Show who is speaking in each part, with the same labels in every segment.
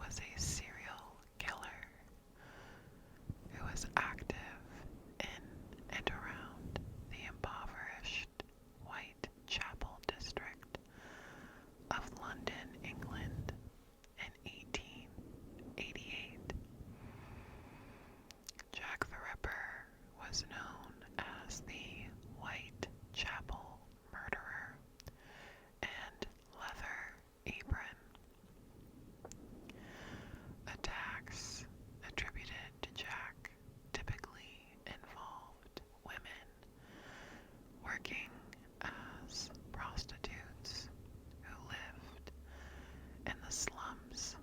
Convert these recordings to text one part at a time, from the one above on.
Speaker 1: was a serial killer who was active in and around the impoverished Whitechapel district of London, England in 1888. Jack the Ripper was known as the Whitechapel Murderer and Leather Apron. Attacks attributed to Jack typically involved women working as prostitutes who lived in the slums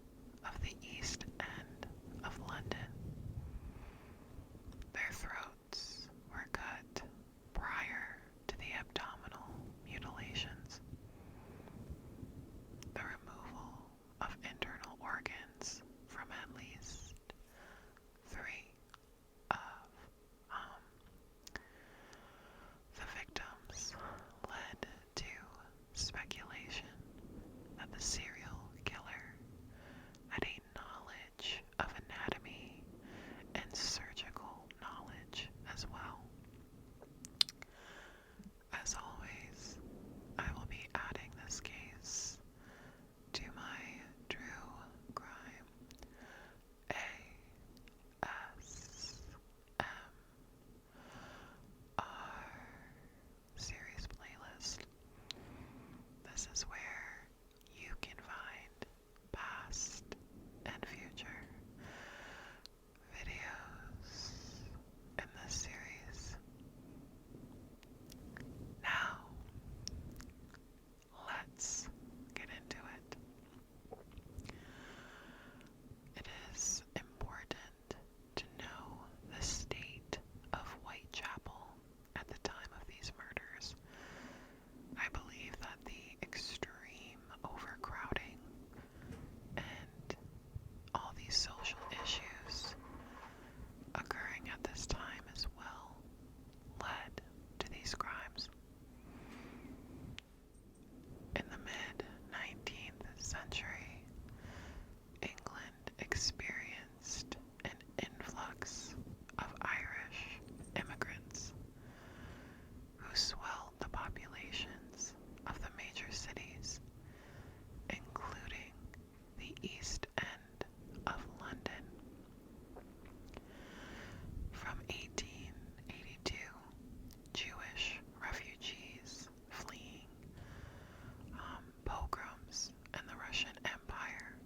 Speaker 1: of the East End of London. Their throats were cut prior to the abdominal mutilations. The removal of internal organs from at least 3 of the victims led to speculation that the serial killer had a knowledge of anatomy and surgical knowledge as well. As always, I will be adding this case to my True Crime ASMR series playlist. This is where you can find past and future videos in this series. Now, let's get into it. It is important to know the state of Whitechapel at the time of these murders. I believe that the extreme overcrowding and all these social issues occurring at this time as well led to these crimes. In the mid-19th century, England experienced an influx of Irish immigrants who swelled the populations of the major cities, including the East End of London. From 1882, Jewish refugees fleeing pogroms in the Russian Empire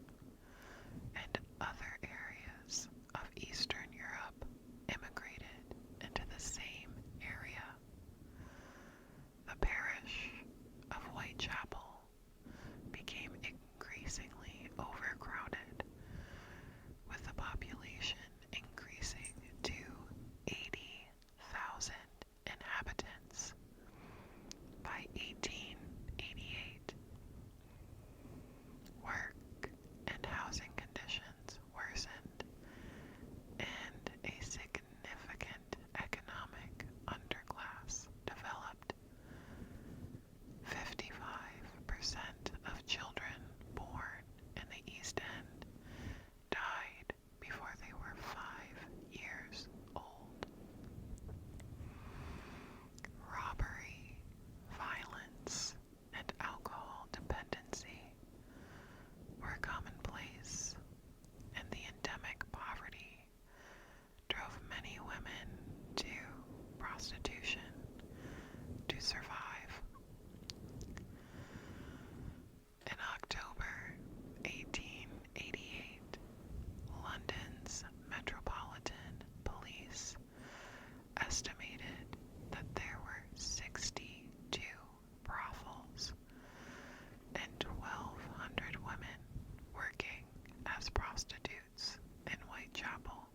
Speaker 1: and other areas of Eastern Europe immigrated into the same area. The parish of Whitechapel became increasingly overcrowded, with the population increasing to 80,000 inhabitants by 1888. Work and housing conditions worsened, and a significant economic underclass developed. 55% of children born in the East End died before they were 5 years old. Robbery, violence, and alcohol dependency were commonplace, and the endemic poverty drove many women to prostitution to survive. In October 1888, London's Metropolitan Police estimated that there were 62 brothels and 1,200 women working as prostitutes in Whitechapel,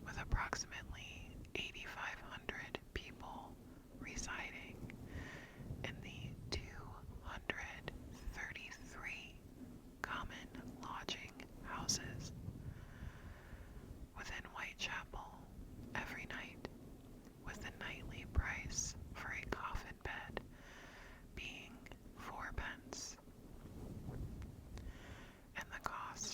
Speaker 1: with approximately 8,500 people residing in the 233 common lodging houses within Whitechapel every night, with the nightly price for a coffin bed being 4 pence, and the cost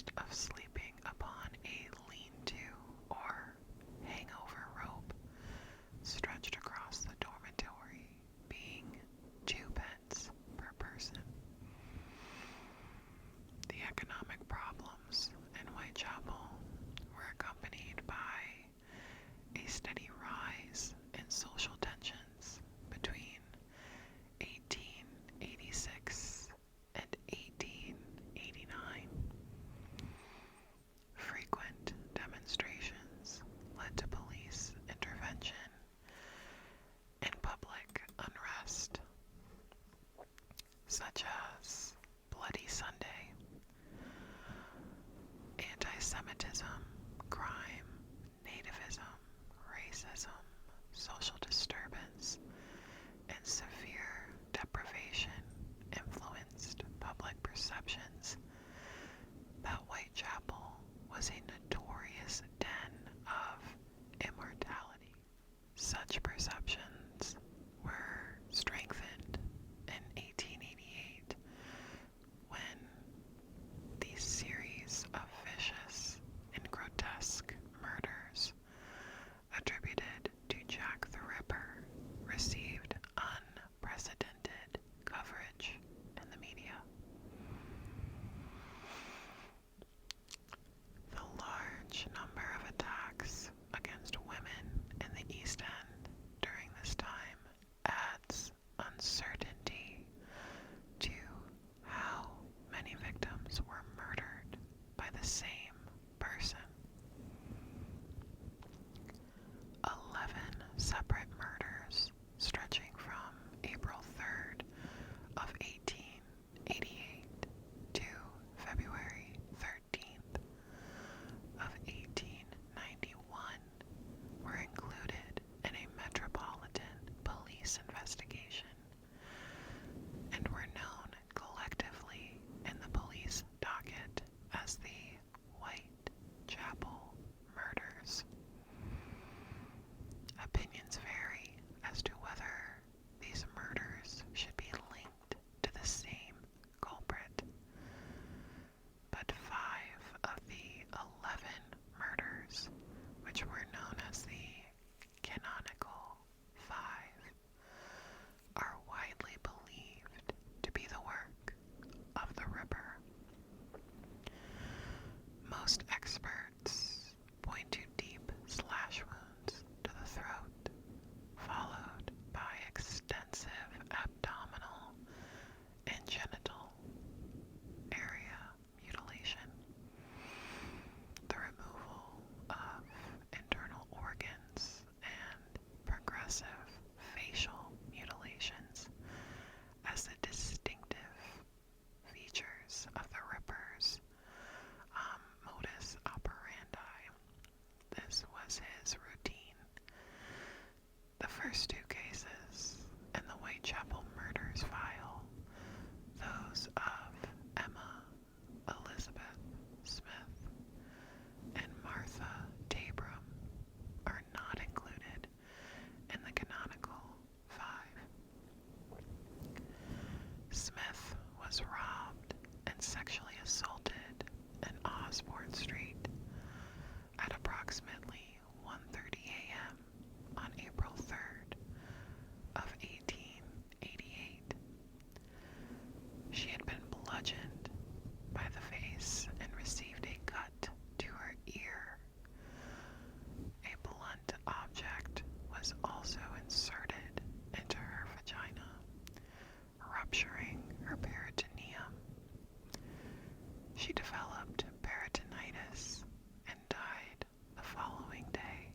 Speaker 1: developed peritonitis and died the following day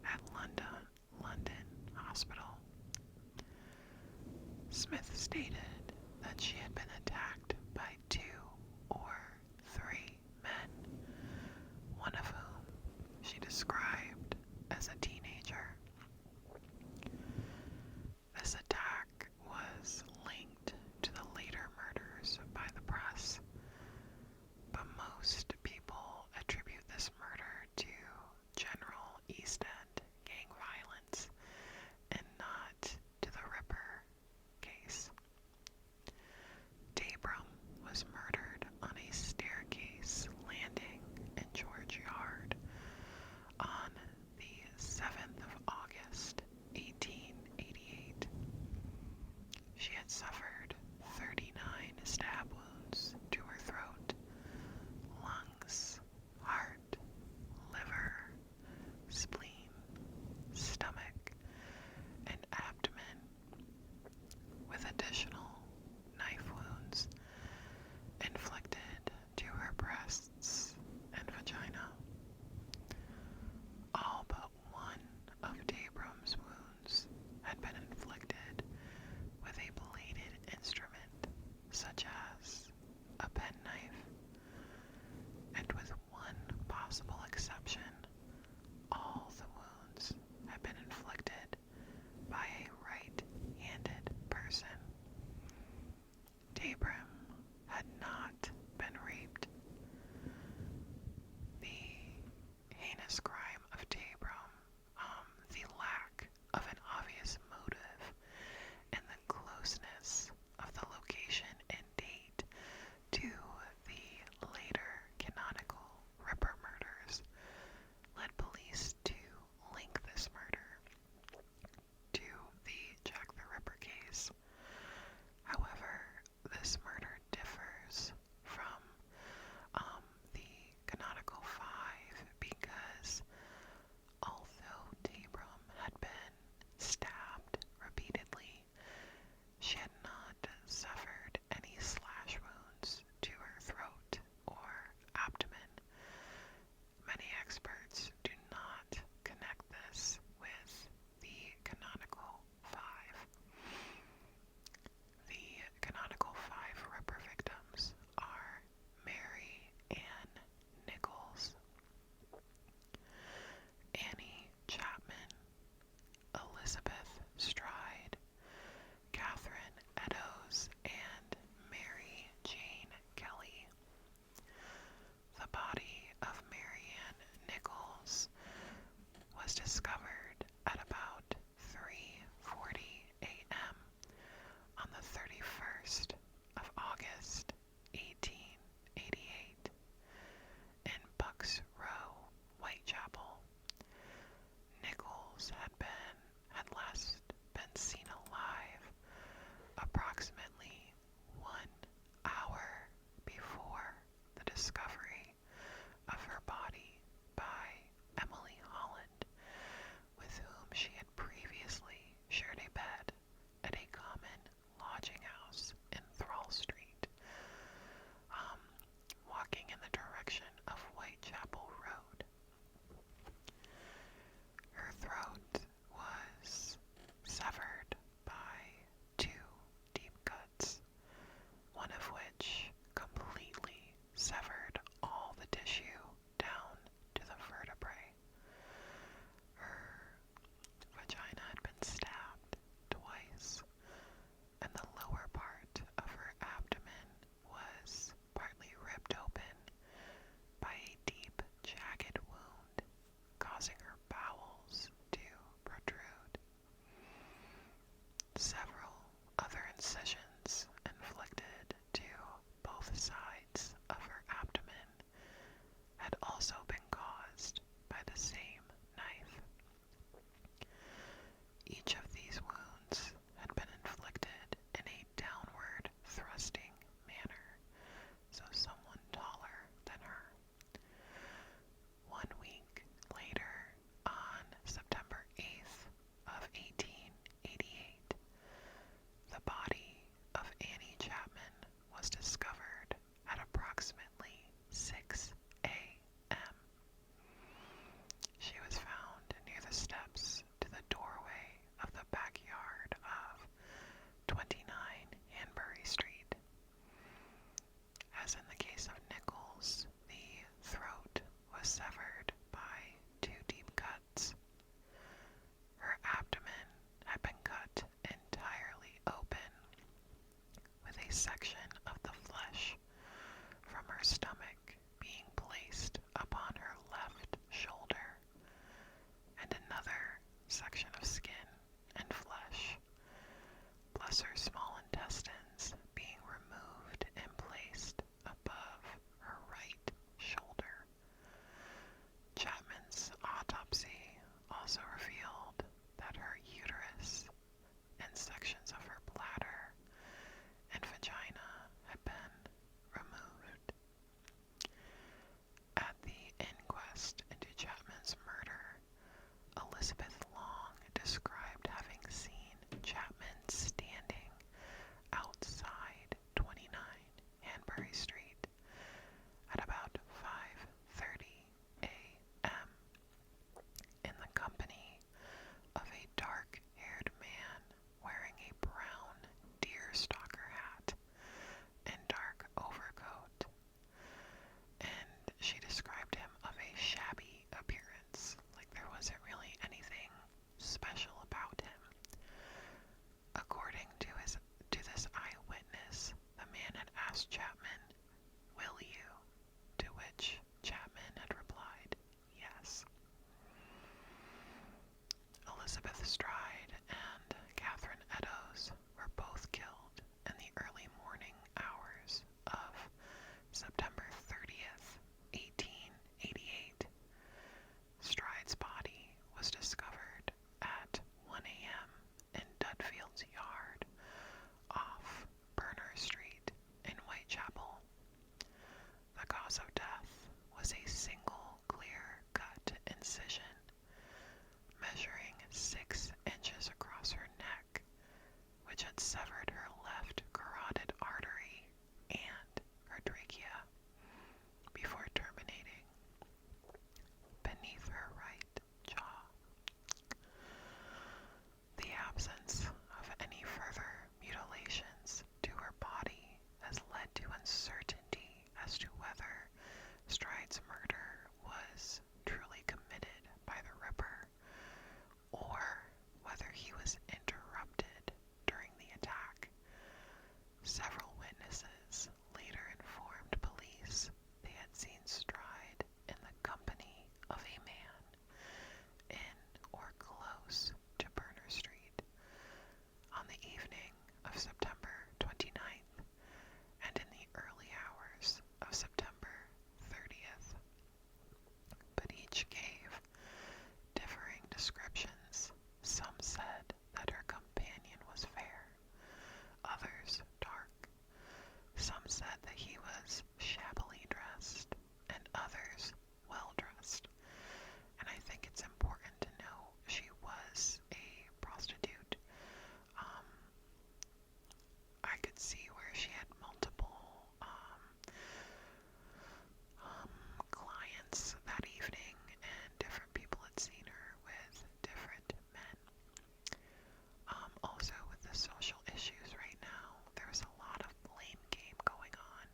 Speaker 1: at London Hospital. Smith stated that she had been attacked by 2 or 3 men, one of whom she described as a teenager. This attack was linked to the later murders by the press, but most people attribute this murder to general East End gang violence and not to the Ripper case. Debra which had severed her left carotid artery and her trachea before terminating beneath her right jaw. The absence of any further mutilations to her body has led to uncertainty as to whether Stride's murder was truly committed by the Ripper, or whether he was interrupted during the attack. Several witnesses later informed police they had seen Stride in the company of a man in or close to Berner Street on the evening of September 29th and in the early hours of September 30th. But each gave differing descriptions. Some said that her companion was fair, others dark. Some said that he was shabbily dressed, and others well dressed. And I think it's important to know she was a prostitute. I could see where she had multiple clients that evening, and different people had seen her with different men. Also, with the social issues right now, there's a lot of blame game going on.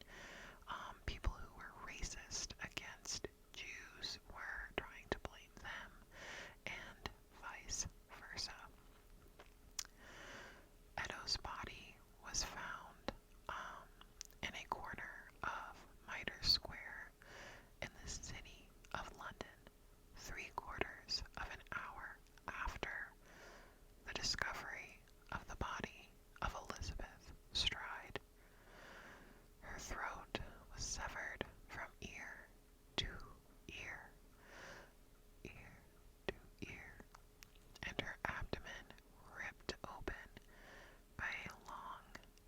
Speaker 1: People who were racist against Jews were trying to blame them, and vice versa. Edo's body was found in a corner of Mitre Square in the city of London, 3/4 of an hour after the discovery of the body of Elizabeth Stride. Her throat was severed from ear to ear, ear to ear, and her abdomen ripped open by a long,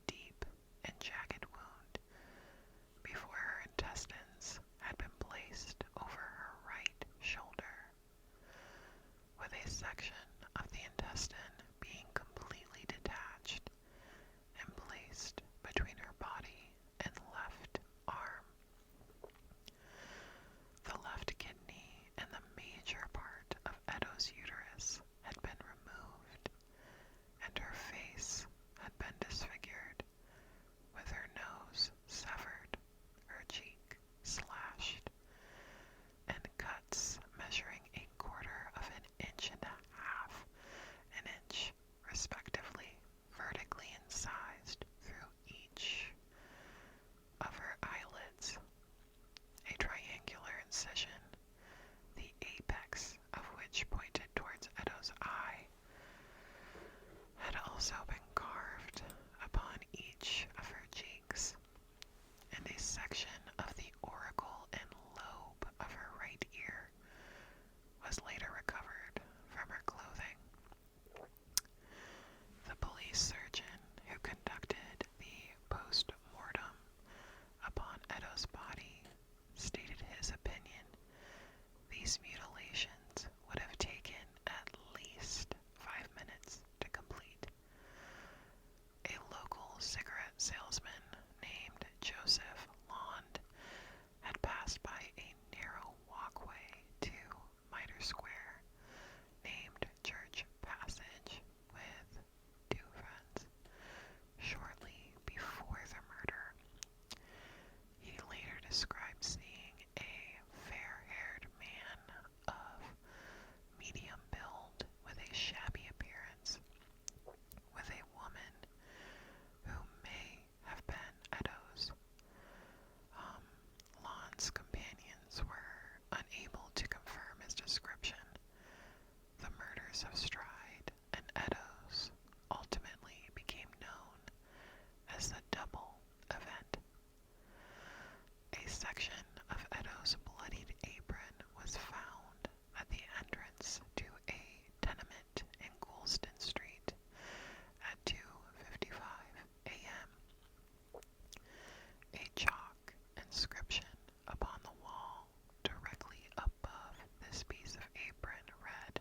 Speaker 1: deep, and jagged wound before her intestines had been placed over her right shoulder, with a section of the intestine being completely detached and placed between her body and left arm. The left kidney and the major part of Edo's uterus had been removed, and her face had been disfigured, with her nose severed, her cheek slashed, and cuts measuring 1/4 of an inch and a half, an inch, respectively, vertically incised through each of her eyelids. A triangular incision, the apex of which pointed towards Edo's eye, had also been carved upon each of her cheeks, and a section of the auricle and lobe of her right ear was later recovered from her clothing. The police surgeon who conducted the post-mortem upon Edo's body stated his opinion these mutilations would have taken at least 5 minutes to complete. A local cigarette salesman named Joseph Lond had passed by a narrow walkway to Mitre Square named Church Passage with 2 friends shortly before the murder. He later described seeing a fair-haired man of medium build with a shabby appearance, with a woman who may have been Edo's. Lon's companions were unable to confirm his description. The murders of Stride and Edo's ultimately became known as the double event. A section of Edo's bloodied apron was found at the entrance to a tenement in Goulston Street at 2:55 a.m. A chalk inscription upon the wall directly above this piece of apron read,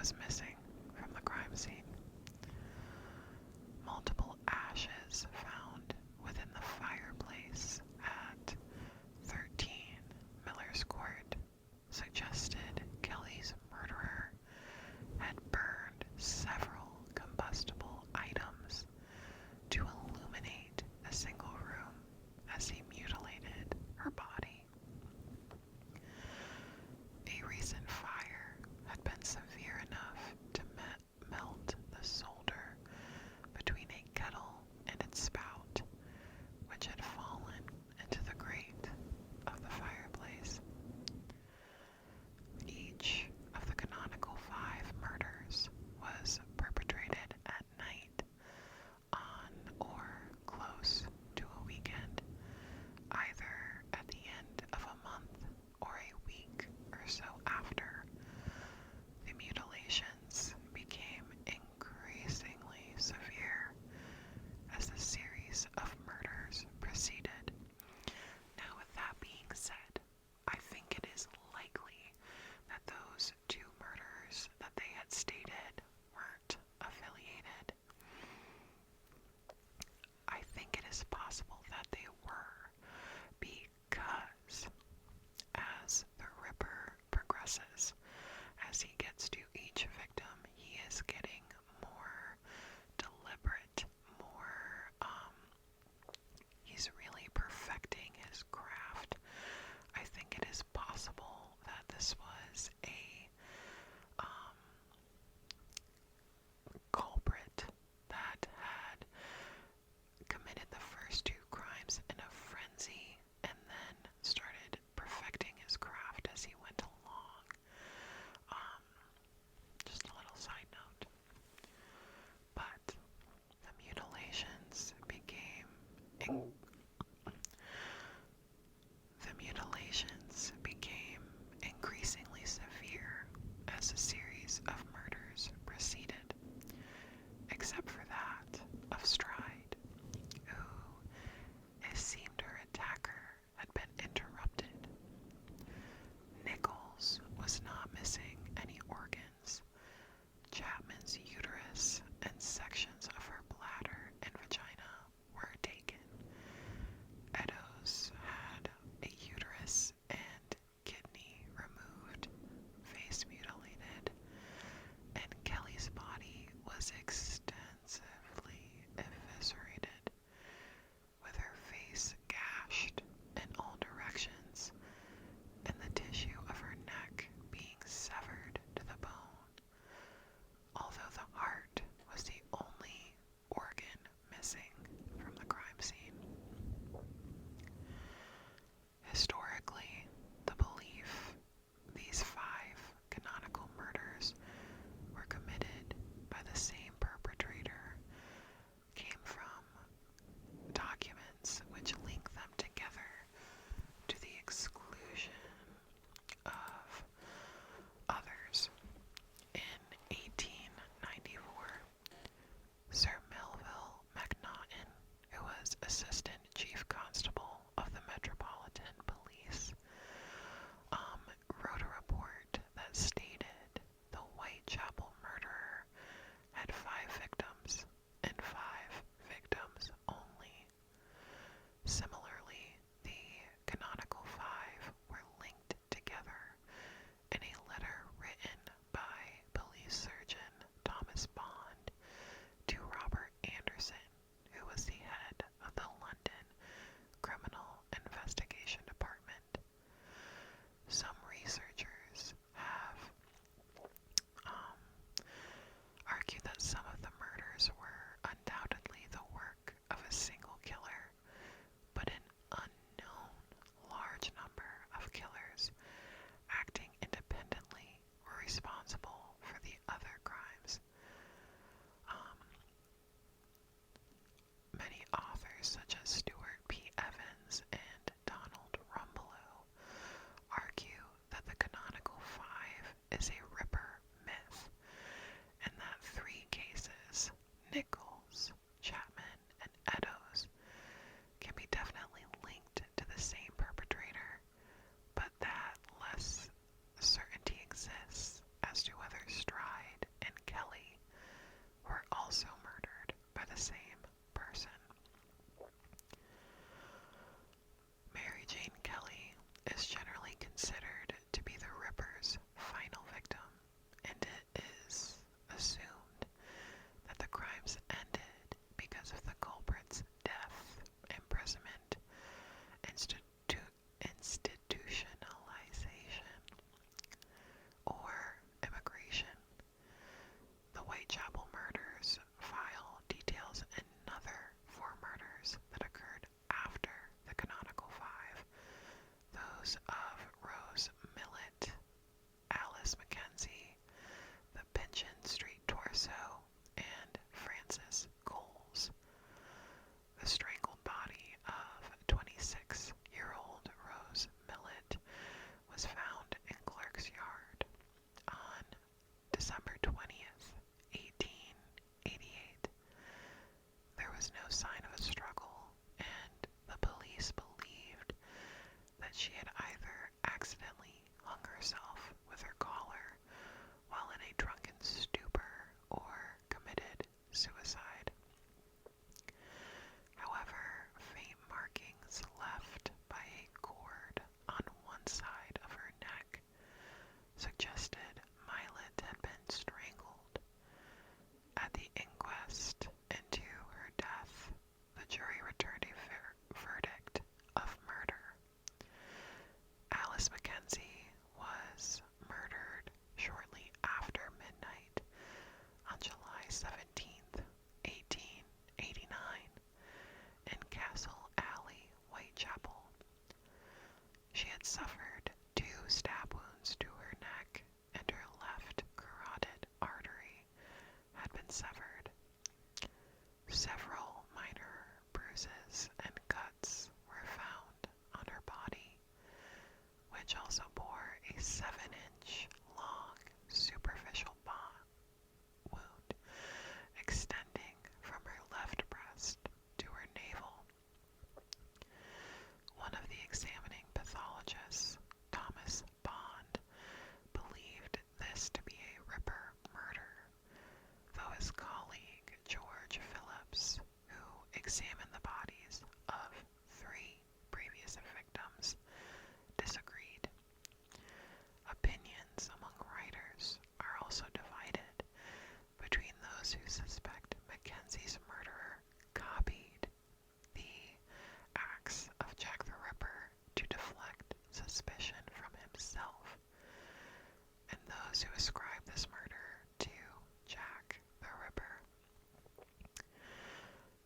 Speaker 1: was missing from the crime scene. Multiple ashes found within the fireplace at 13 Miller's Court suggested Kelly's murderer had burned several combustible items to illuminate the single room as he mutilated her body. A recent fire had been severe enough to melt the solder between a kettle and its spout, which had fallen into the grate of the fireplace. Each of the canonical 5 murders was perpetrated at night, on or close to a weekend, either at the end of a month or a week or so after. The mutilations became increasingly severe as the series of murders proceeded. Now, with that being said, I think it is likely that those 2 murders that they had stated weren't affiliated. I think it is possible that they were, because as the Ripper progresses, as he gets to each victim, he is getting more deliberate, he's really perfecting his craft. I think it is possible that this was a culprit that had committed the first 2 crimes December 20th, 1888. There was no sign of a struggle, and the police believed that she had either accidentally hung herself with her collar while in a drunken stupor or committed suicide. However, faint markings left by a cord on one side of her neck suggested Marilyn had been strangled. At the inquest into her death, the jury returned a verdict of murder. Alice Mackenzie was murdered shortly after midnight on July 17th, 1889, in Castle Alley, Whitechapel. She had suffered 2 stab wounds to her neck, and her left carotid artery had been severed. Several minor bruises and cuts were found on her body, which also bore a 7-inch long superficial wound extending from her left breast to her navel. One of the examining pathologists, Thomas Bond, believed this to be a Ripper murder, though his colleague George Phillips, who examined the bodies of 3 previous victims, disagreed. Opinions among writers are also divided between those who suspect Mackenzie's murderer copied the acts of Jack the Ripper to deflect suspicion from himself, and those who ascribe this murder to Jack the Ripper.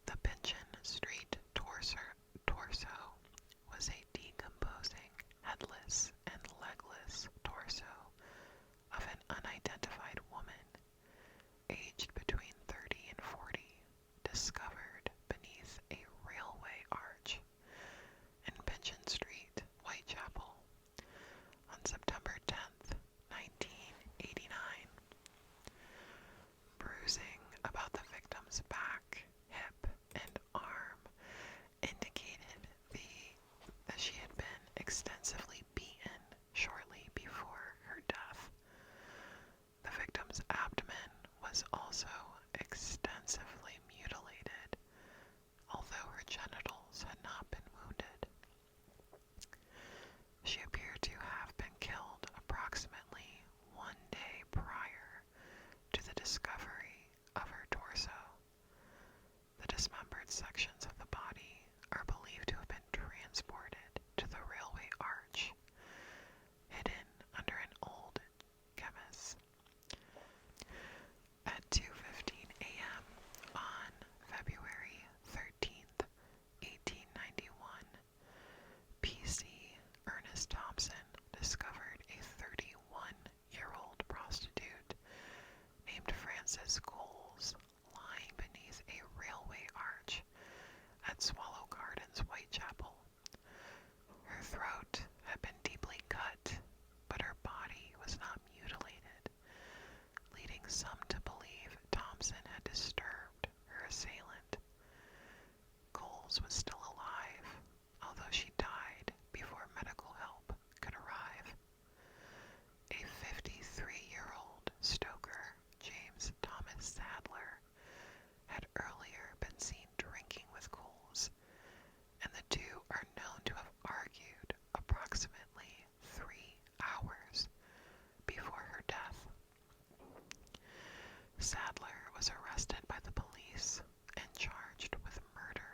Speaker 1: The Pecheone Street torso was a decomposing, headless and legless torso of an unidentified woman, aged between 30 and 40, discovered beneath a railway arch in Pecheone Street, Whitechapel, on September 10th, 1989. Bruising about the victim's back, hip, and arm indicated that she had been extensively beaten shortly before her death. The victim's abdomen was also extensively mutilated, although her genitals had not been wounded. She appeared to have been killed approximately 1 day prior to the discovery of her torso. The dismembered sections of the body are believed to have been transported to the railway arch, hidden under an old chemist. At 2:15 a.m. on February 13th, 1891, P.C. Ernest Thompson discovered a 31-year-old prostitute named Frances Coles lying beneath a railway arch at Swallow Gardens, Whitechapel. Her throat had been deeply cut, but her body was not mutilated, leading some to believe Thompson had disturbed her assailant. Coles was still alive, although she died before medical help could arrive. A 53-year-old stoker, James Thomas Sadler, had earlier been seen drinking with Coles, and the two are known to have argued approximately 3 hours before her death. Sadler was arrested by the police and charged with murder.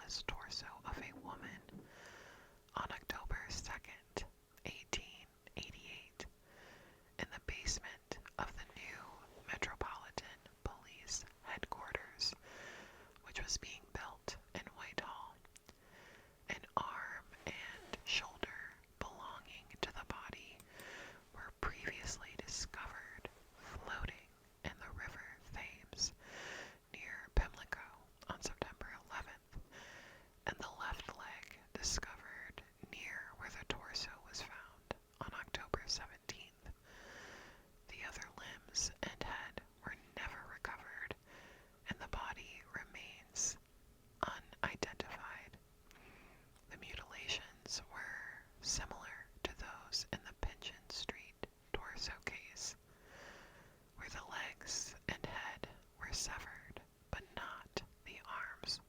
Speaker 1: lifeless torso of a woman on October 2nd, 1888, in the basement of the new Metropolitan Police Headquarters, which was being built in Whitehall. An arm and shoulder belonging to the body were previously discovered floating in the River Thames near Pimlico on September 11th, and the left leg discovered near where the torso was found on October 17th. The other limbs and head were never recovered, and the body remains unidentified. The mutilations were similar to those in the Pigeon Street torso case, where the legs and head were severed, but not the arms.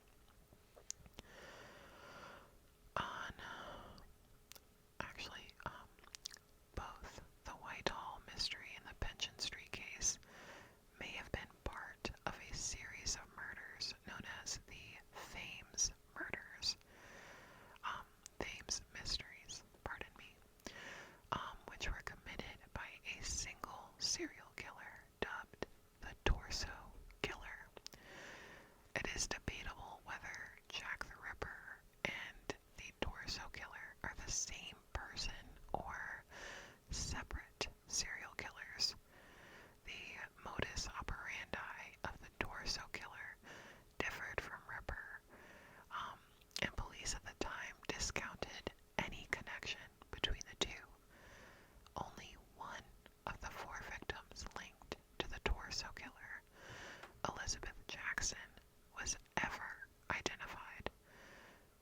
Speaker 1: Both the Whitehall mystery and the Pigeon Street case may have been part of a series of murders known as the Thames Murders. Thames Mysteries, pardon me, which were committed by a single serial killer dubbed the Torso Killer. It is debatable whether Jack the Ripper and the Torso Killer are the same person or separate serial killers. The modus operandi of the Torso Killer differed from Ripper, and police at the time discounted any connection between the two. Only one of the 4 victims linked to the Torso Killer, Elizabeth Jackson, was ever identified.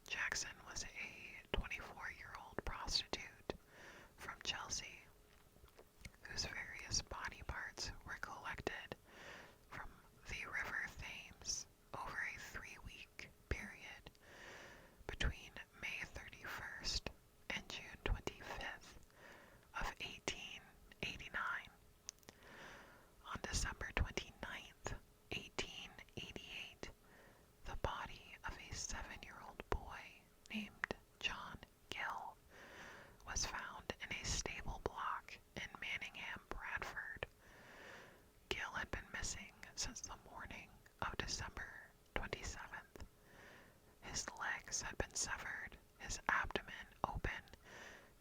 Speaker 1: Jackson was a 24-year-old prostitute from Chelsea, whose various body parts were collected from the River Thames over a 3-week period between May 31st and June 25th of 1889. On December 29th, 1888, the body of a 7-year-old boy named John Gill was found in a stable block in Manningham, Bradford. Gill had been missing since the morning of December 27th. His legs had been severed, his abdomen open,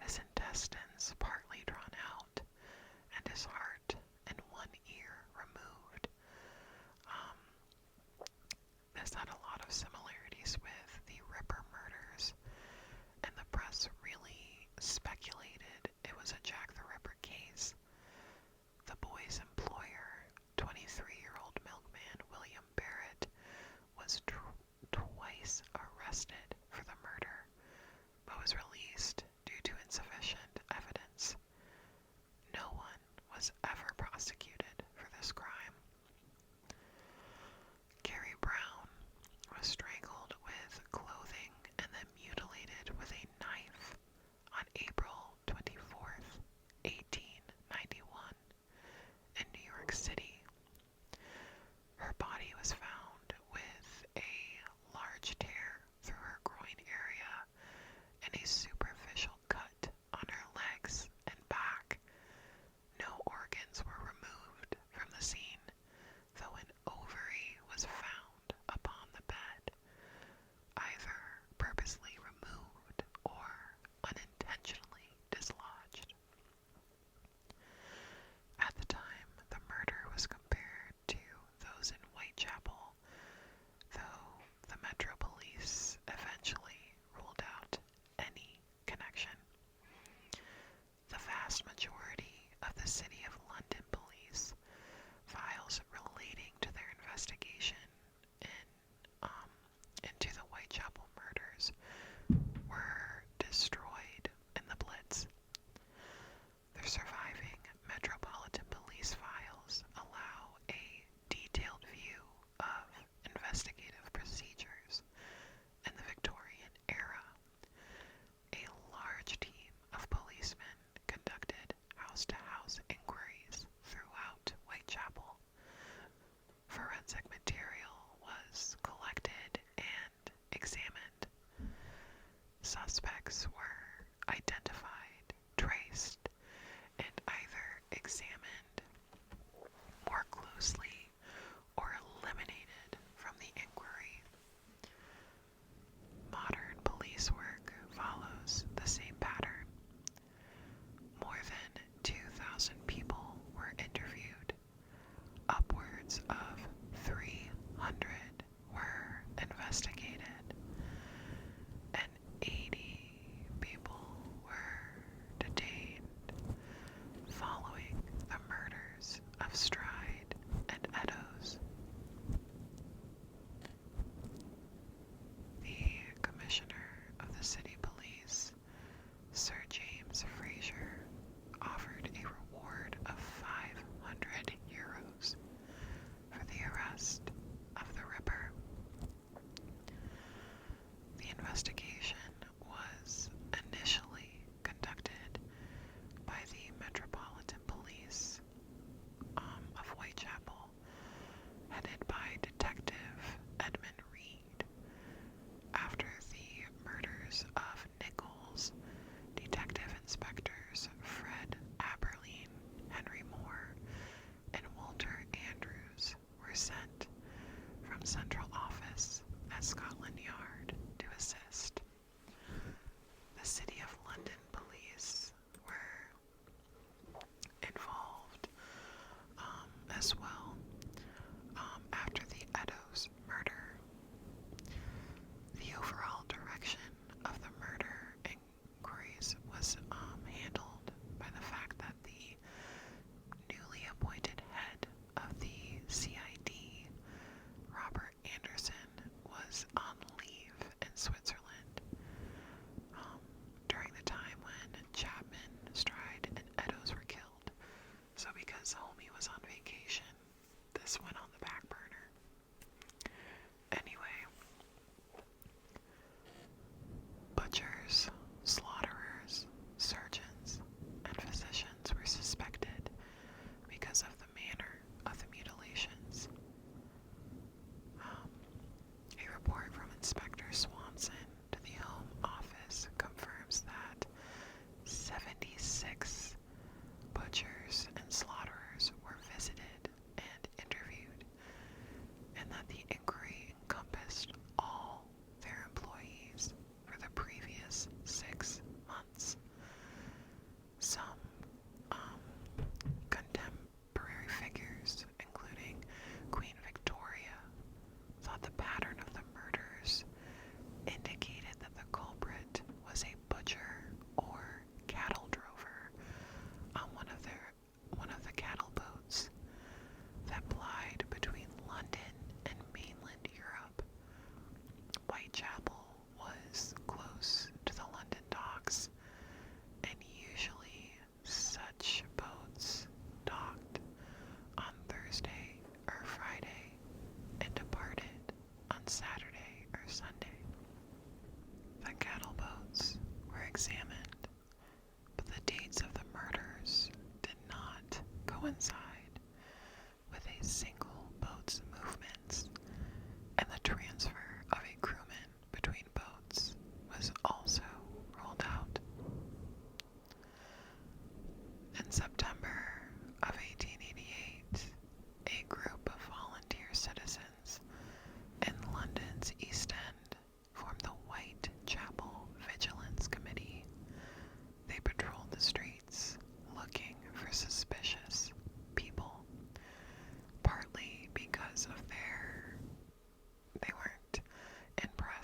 Speaker 1: his intestines partly drawn out, and his heart and one ear removed. This had a lot of similarities with the Ripper murders, and the press really speculated it was a Jack the Ripper case. The boy's employer, 23-year-old milkman William Barrett, was twice arrested for the murder, but was released due to insufficient evidence. No one was ever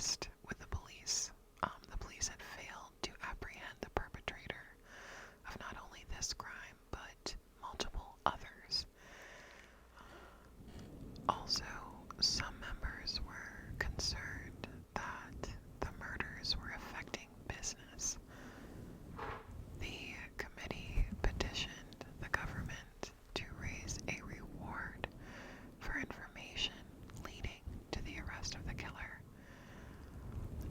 Speaker 1: progressed with the police. The police had failed to apprehend the perpetrator of not only this crime, but multiple others. Also, some members were concerned that the murders were affecting business. The committee petitioned the government to raise a reward for information leading to the arrest of the killer,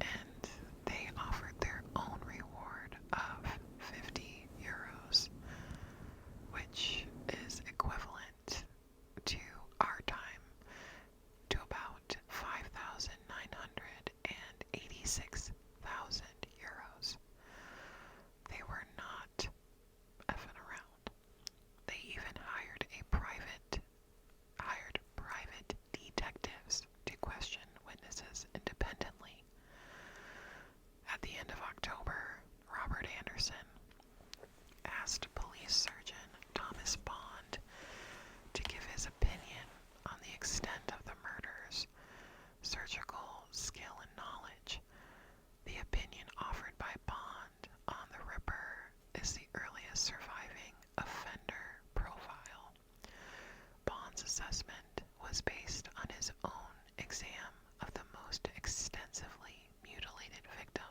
Speaker 1: and they offered their own reward of 50 euros, which is equivalent to our time to about 5,986,000 euros. They were not effing around. They even hired private detectives to question witnesses independently. At the end of October, Robert Anderson asked police surgeon Thomas Bond to give his opinion on the extent of the murders, surgical skill and knowledge. The opinion offered by Bond on the Ripper is the earliest surviving offender profile. Bond's assessment was based on his own exam of the most extensively mutilated victim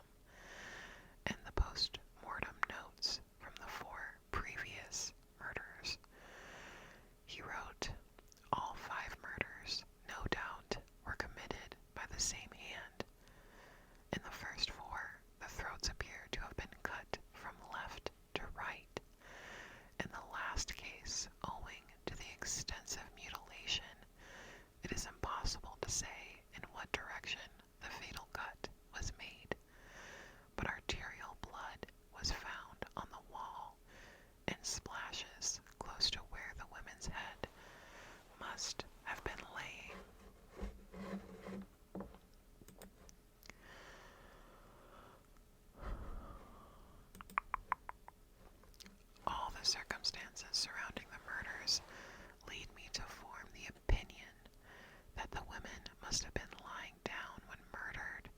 Speaker 1: and the post-mortem notes from the 4 previous murders. He wrote, "All 5 murders, no doubt, were committed by the same hand. In the first 4, the throats appear to have been cut from left to right. In the last case, owing to the extensive mutilation, it is impossible to say in what direction the fatal cut was made, but arterial blood was found on the wall in splashes close to where the woman's head must have been laying." All the circumstances surrounding the murders lead me to form the opinion that the women must have been lying down when murdered,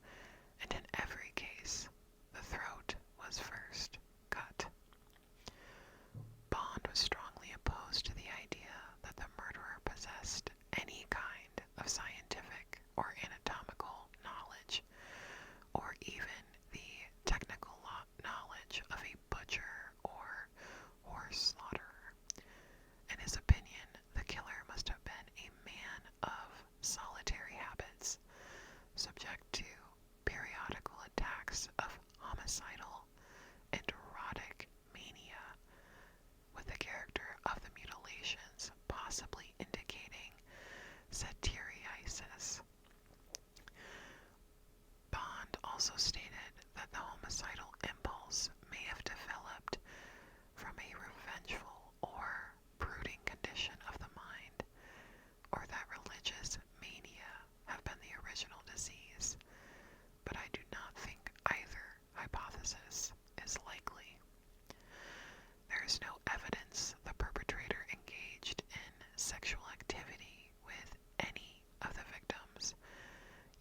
Speaker 1: and in every case, the throat was first cut. Bond was strongly opposed to the idea that the murderer possessed any kind of scientific or anatomical knowledge, or even the technical knowledge of a butcher or horse slaughterer. In his opinion, the killer must have been a man of solitary habits, subject to periodical attacks of homicidal and erotic mania, with the character of the mutilations possibly indicating satyriasis. Bond also stated that the homicidal impulse may have developed from a revengeful or brooding condition of the mind, or that religious mania have been the original disease, but I do not think either hypothesis is likely. There is no evidence the perpetrator engaged in sexual activity with any of the victims,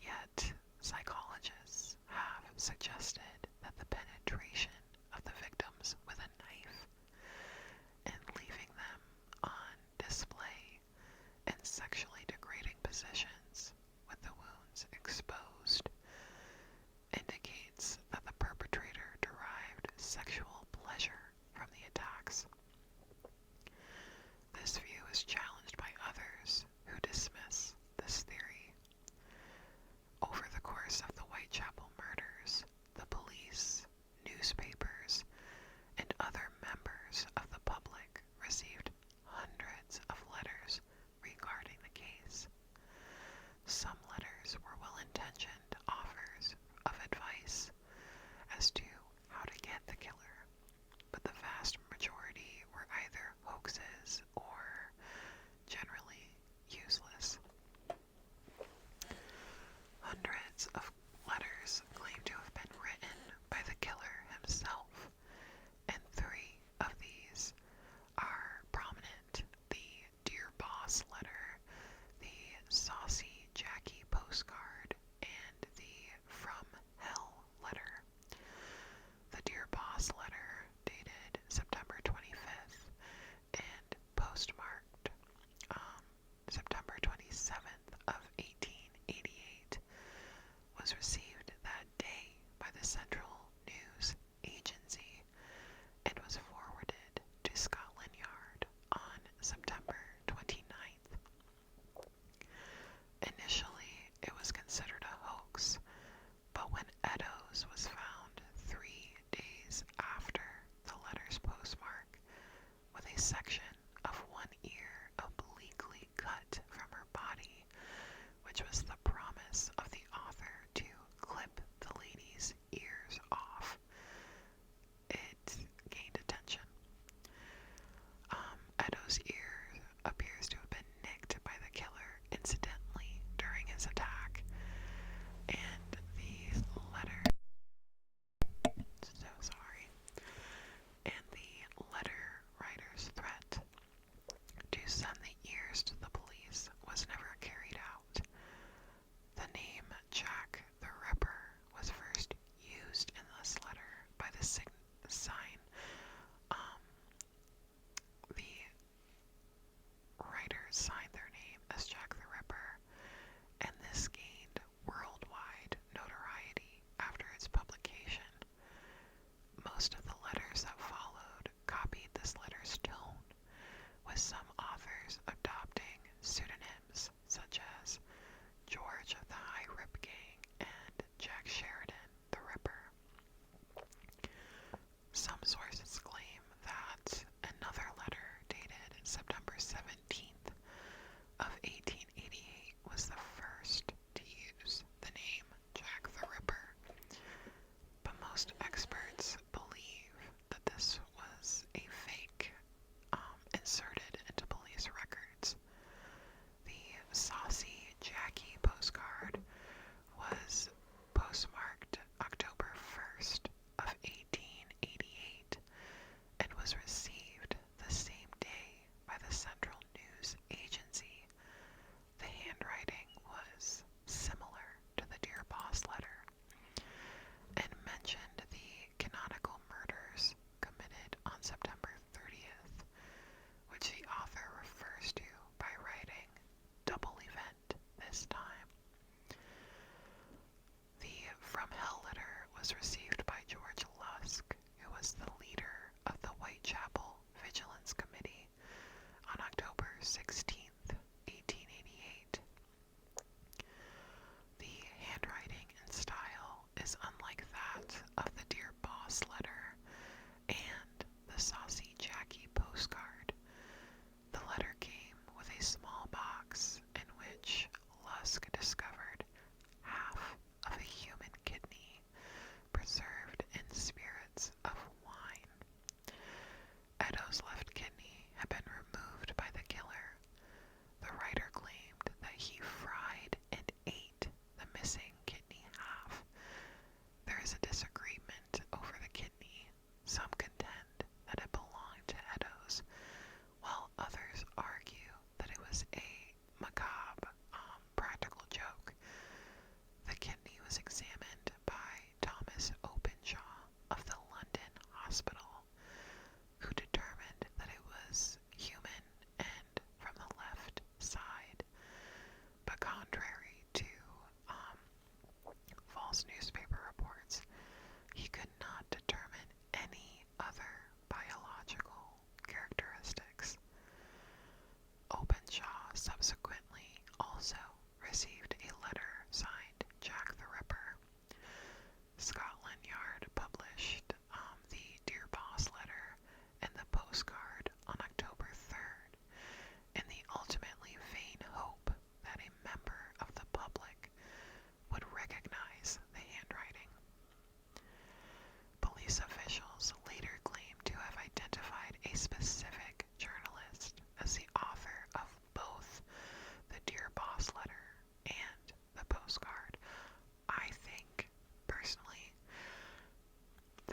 Speaker 1: yet psychologists have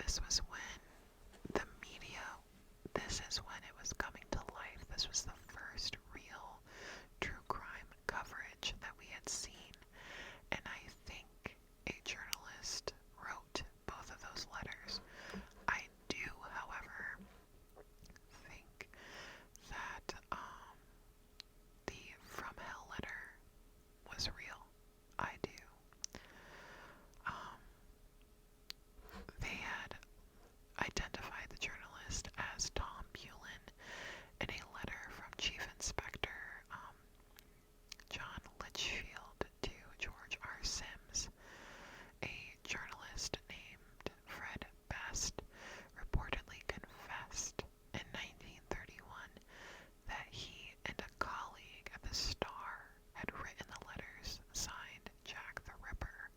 Speaker 1: this was when the media, this is when it was coming to life. This was the first real true crime coverage that we had seen. And I think a journalist wrote both of those letters. I do, however, think that the From Hell letter was real. I do. They had identified the journalist as Tom Bullen in a letter from Chief Inspector John Litchfield to George R. Sims. A journalist named Fred Best reportedly confessed in 1931 that he and a colleague at the Star had written the letters signed Jack the Ripper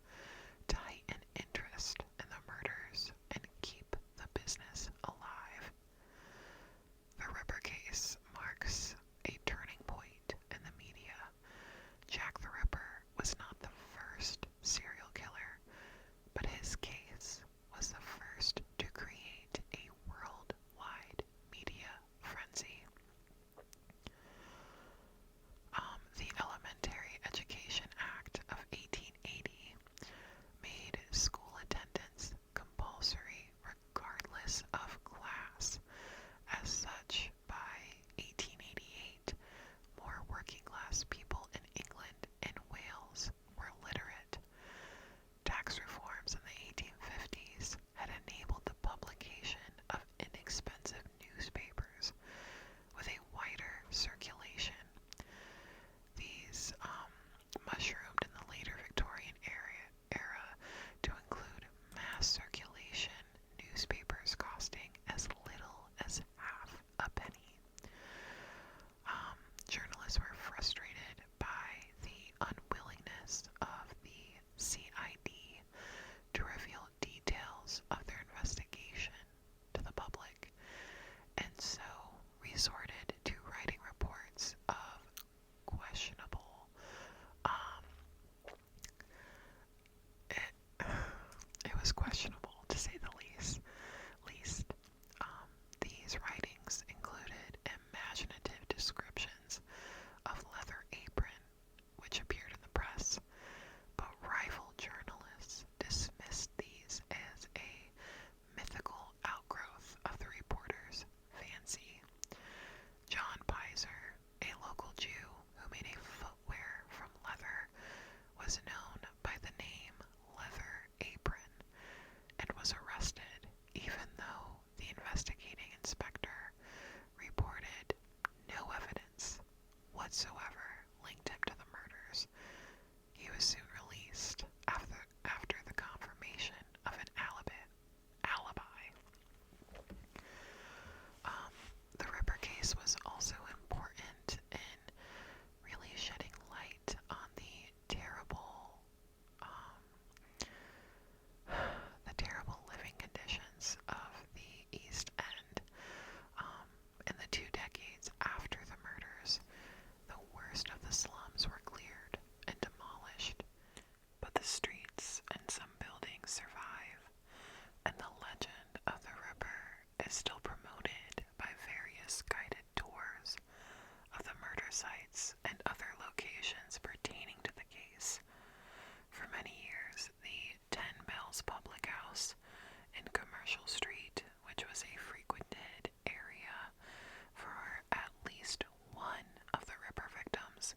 Speaker 1: to heighten interest in the murders and keep the business alive. The Ripper case marks a turning point in the media. Jack the Ripper was not the first serial killer, but his case was the first to create a worldwide media frenzy. The Elementary Education Act of 1880 made school attendance compulsory regardless of class. As such, by 1888, more working-class people in England and Wales were literate. Tax reforms in the 1850s had enabled the publication of inexpensive newspapers with a wider circulation. These mushroomed in the later Victorian era to include mass circulation newspapers costing as little as half a penny. Journalists were frustrated by the unwillingness of the CID to reveal details of their investigation to the public, and so resorted to writing reports of questionable, it was questionable to say the least. These writings included imaginative descriptions of Leather Apron, which appeared in the press, but rival journalists dismissed these as a mythical outgrowth of the reporter's fancy. John Pizer, a local Jew who made a footwear from leather, was known by the name Leather Apron and was arrested even though the investigating inspector reported no evidence whatsoever linked him to the murders. He was soon released after the confirmation of an alibi. The Ripper case was also important in really shedding light on the terrible living conditions of the East End. In the 2 decades after the murders, the worst of the slums were cleared and demolished, but the streets and some buildings survive, and the legend of the Ripper is still promoted by various guided tours of the murder sites and other locations pertaining to the case. For many years, the 10 Bells Public House in Commercial Street, which was a frequented area for at least one of the Ripper victims,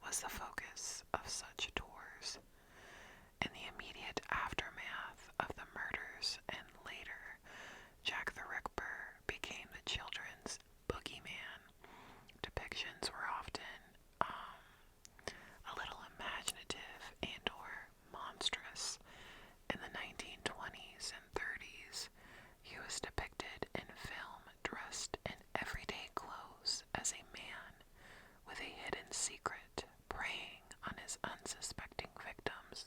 Speaker 1: was the focus of such tours. In the immediate aftermath of the murders and later, Jack the Ripper became the children's boogeyman. Depictions were often a little imaginative and or monstrous. In the 1920s and 30s, he was depicted in film dressed in everyday clothes as a man with a hidden secret preying on his unsuspecting victims.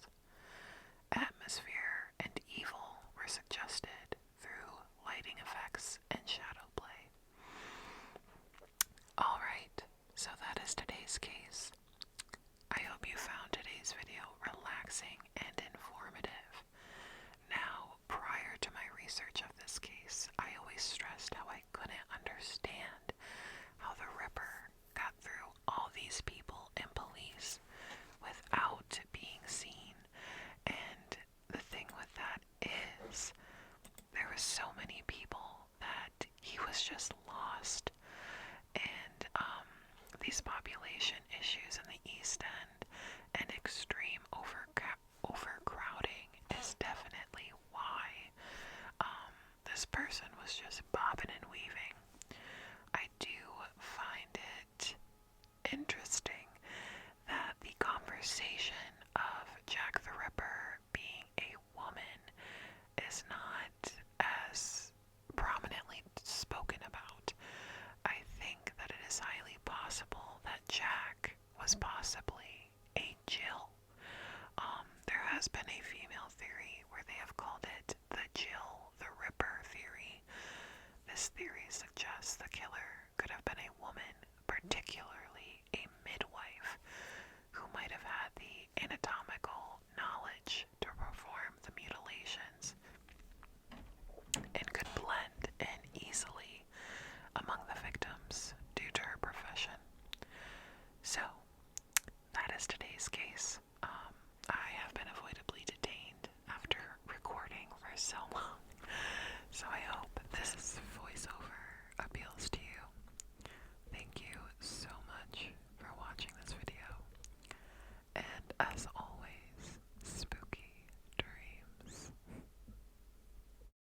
Speaker 1: Atmosphere and evil were suggested through lighting effects and shadow play. Alright, so that is today's case. I hope you found today's video relaxing and informative. Now, prior to my research of were so many people that he was just lost. And these population issues in the East